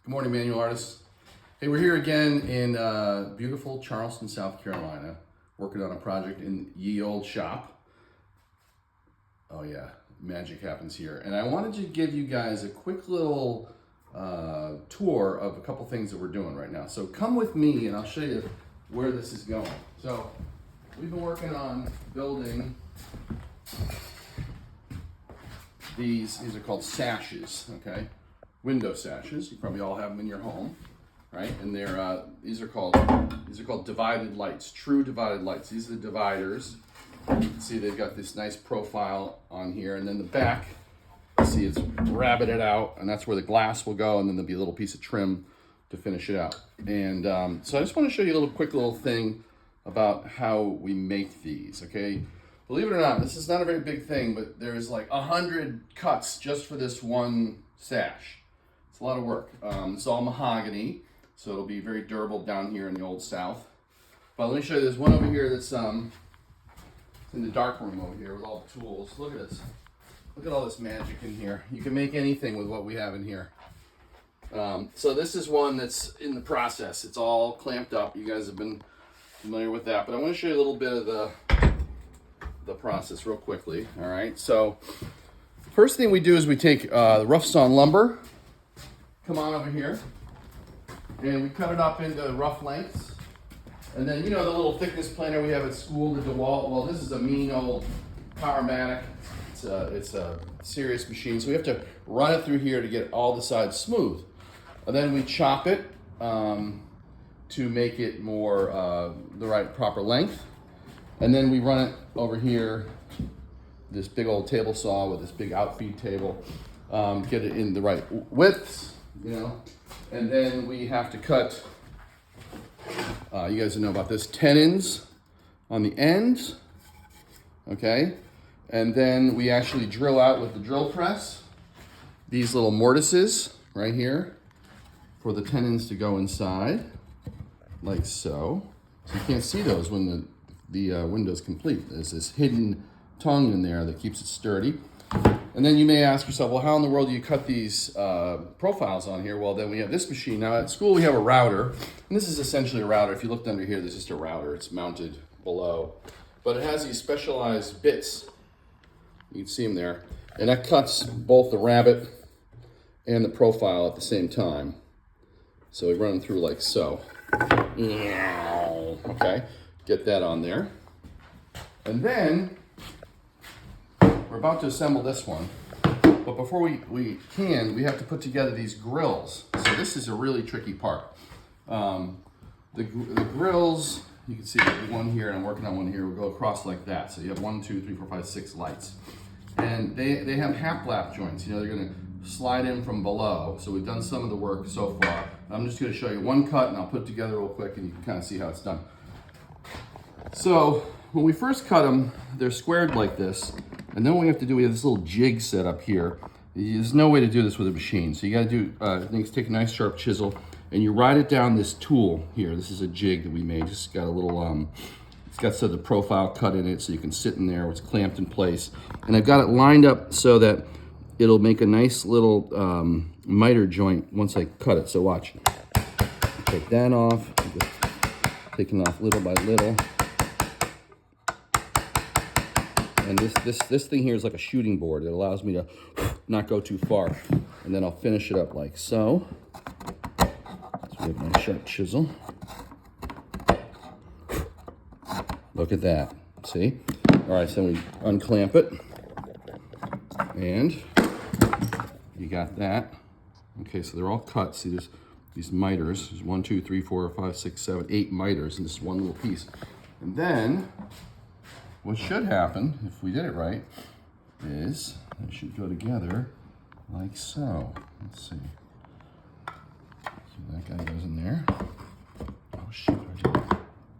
Good morning, manual artists. Hey, we're here again in beautiful Charleston, South Carolina, working on a project in ye old shop. Oh yeah, magic happens here. And I wanted to give you guys a quick little tour of a couple things that we're doing right now. So come with me and I'll show you where this is going. So we've been working on building these are called sashes, okay? Window sashes. You probably all have them in your home, right? And they're these are called divided lights, true divided lights. These are the dividers. You can see they've got this nice profile on here, and then the back, you see it's rabbited out, and that's where the glass will go, and then there'll be a little piece of trim to finish it out. And so I just want to show you a quick little thing about how we make these, okay? Believe it or not, this is not a very big thing, but there's like 100 cuts just for this one sash. It's a lot of work. It's all mahogany, so it'll be very durable down here in the Old South. But let me show you, there's one over here that's in the dark room over here with all the tools. Look at this. Look at all this magic in here. You can make anything with what we have in here. So this is one that's in the process. It's all clamped up. You guys have been familiar with that, but I want to show you a little bit of the process real quickly. All right, so first thing we do is we take the rough sawn lumber, come on over here, and we cut it up into rough lengths. And then, you know, the little thickness planer we have at school, the DeWalt, well, this is a mean old Powermatic. It's a serious machine, so we have to run it through here to get all the sides smooth. And then we chop it to make it more the right proper length. And then we run it over here, this big old table saw with this big outfeed table, get it in the right widths, you know. And then we have to cut, you guys know about this, tenons on the ends, okay? And then we actually drill out with the drill press these little mortises right here for the tenons to go inside, like so. So you can't see those when the window's complete. There's this hidden tongue in there that keeps it sturdy. And then you may ask yourself, well, how in the world do you cut these profiles on here? Well, then we have this machine. Now at school we have a router, and this is essentially a router. If you looked under here, there's just a router. It's mounted below. But it has these specialized bits. You can see them there. And that cuts both the rabbet and the profile at the same time. So we run them through like so. Okay, get that on there. And then we're about to assemble this one, but before we have to put together these grills. So this is a really tricky part. The grills, you can see one here, and I'm working on one here, will go across like that. So you have 1, 2, 3, 4, 5, 6 lights. And they have half lap joints. You know, they're gonna slide in from below. So we've done some of the work so far. I'm just gonna show you one cut and I'll put it together real quick and you can kind of see how it's done. So when we first cut them, they're squared like this. And then what we have to do, we have this little jig set up here. There's no way to do this with a machine. So you gotta do, take a nice sharp chisel and you ride it down this tool here. This is a jig that we made. Just got a little, it's got sort of the profile cut in it so you can sit in there. It's clamped in place. And I've got it lined up so that it'll make a nice little miter joint once I cut it. So watch. Take that off, taking off little by little. And this thing here is like a shooting board. It allows me to not go too far. And then I'll finish it up like so. So we have my sharp chisel. Look at that, see? All right, so we unclamp it. And you got that. Okay, so they're all cut. See, there's these miters. There's 1, 2, 3, 4, 5, 6, 7, 8 miters in this one little piece. And then what should happen, if we did it right, is it should go together like so. Let's see. So that guy goes in there. Oh shoot,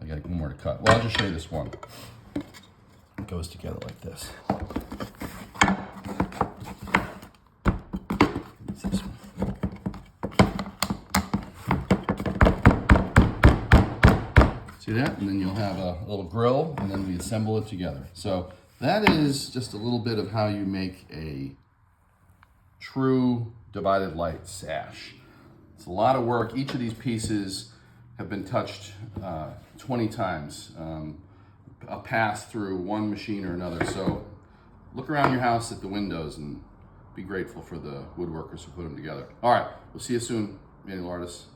I got one more to cut. Well, I'll just show you this one. It goes together like this. What's this one? See that? And then you'll have a little grill, and then we assemble it together. So that is just a little bit of how you make a true divided light sash. It's a lot of work. Each of these pieces have been touched 20 times. A pass through one machine or another. So look around your house at the windows and be grateful for the woodworkers who put them together. All right, we'll see you soon, manual artists.